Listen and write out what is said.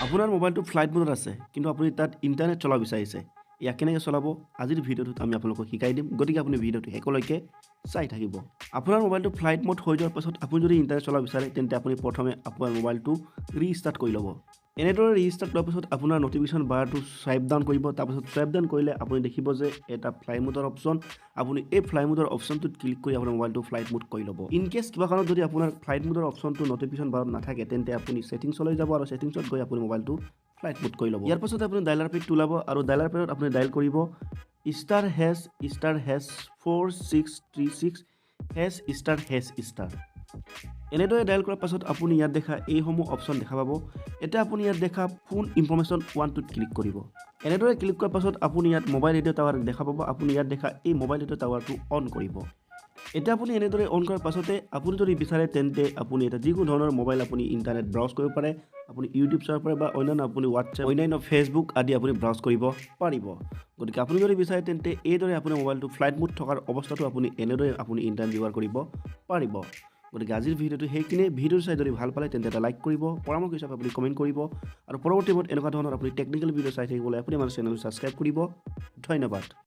আপোনাৰ মোবাইলটো ফ্লাইট মোডত আছে কিন্তু আপুনি তাত ইণ্টাৰনেট চলাব বিচাৰিছে ইয়াক কেনেকৈ চলাব আজিৰ ভিডিঅ'টোত আমি আপোনালোকক শিকাই দিম গতিকে আপুনি ভিডিঅ'টো শেষলৈকে চাই থাকিব আপোনাৰ মোবাইলটো ফ্লাইট মোড হৈ যোৱাৰ পাছত আপুনি যদি ইণ্টাৰনেট চলাব বিচাৰে তেন্তে আপুনি প্ৰথমে আপোনাৰ মোবাইলটো ৰিষ্টাৰ্ট কৰি ল'ব এনেদৰে ৰিষ্টাৰ্ট কৰাৰ পাছত আপোনাৰ নটিফিকেশ্যন বাৰটো স্ৱাইপ ডাউন কৰিব তাৰপাছত স্ৱাইপ ডাউন কৰিলে আপুনি দেখিব যে এটা ফ্লাই মোডৰ অপশ্যন আপুনি এই ফ্লাই মোডৰ অপশ্যনটোত ক্লিক কৰি আপোনাৰ মোবাইলটো ফ্লাইট মোড কৰি ল'ব ইন কেছ কিবা কাৰণত যদি আপোনাৰ ফ্লাইট মোডৰ অপশ্যনটো নটিফিকেশ্যন বাৰত নাথাকে তেন্তে আপুনি ছেটিংছলৈ যাব আৰু ছেটিংছত গৈ আপুনি মোবাইলটো ফ্লাইট মোড কৰি ল'ব ইয়াৰ পাছত আপুনি ডাইলাৰ পেডটো ওলাব আৰু ডাইলাৰ পেডত আপুনি ডাইল কৰিব *#*4636#* এনেদৰে ডাইল কৰাৰ পাছত আপুনি ইয়াত দেখা এইসমূহ অপশ্যন দেখা পাব এতিয়া আপুনি ইয়াত দেখা ফোন ইনফৰমেশ্যন 1টোত ক্লিক কৰিব এনেদৰে ক্লিক কৰাৰ পাছত আপুনি ইয়াত মোবাইল ৰেডিঅ' টাৱাৰ দেখা পাব আপুনি ইয়াত দেখা এই মোবাইল ৰেডিঅ' টাৱাৰটো অন কৰিব এতিয়া আপুনি এনেদৰে অন কৰাৰ পাছতে আপুনি যদি বিচাৰে তেন্তে আপুনি এটা যিকোনো ধৰণৰ মোবাইল আপুনি ইণ্টাৰনেট ব্ৰাউজ কৰিব পাৰে আপুনি ইউটিউব চাব পাৰে বা অন্যান্য আপুনি হোৱাটছএপ অন্যান্য ফেচবুক আদি আপুনি ব্ৰাউজ কৰিব পাৰিব গতিকে আপুনি যদি বিচাৰে তেন্তে এইদৰে আপোনাৰ মোবাইলটো ফ্লাইট মোড থকাৰ অৱস্থাটো আপুনি এনেদৰে আপুনি ইণ্টাৰনেট ব্যৱহাৰ কৰিব পাৰিব গতিকে আজিৰ ভিডিঅ'টো সেইখিনিয়ে ভিডিঅ'টো চাই যদি ভাল পালে তেন্তে এটা লাইক কৰিব পৰামৰ্শ হিচাপে আপুনি কমেণ্ট কৰিব আৰু পৰৱৰ্তী সময়ত এনেকুৱা ধৰণৰ আপুনি টেকনিকেল ভিডিঅ' চাই থাকিবলৈ আপুনি আমাৰ চেনেলটো ছাবস্ক্ৰাইব কৰিব ধন্যবাদ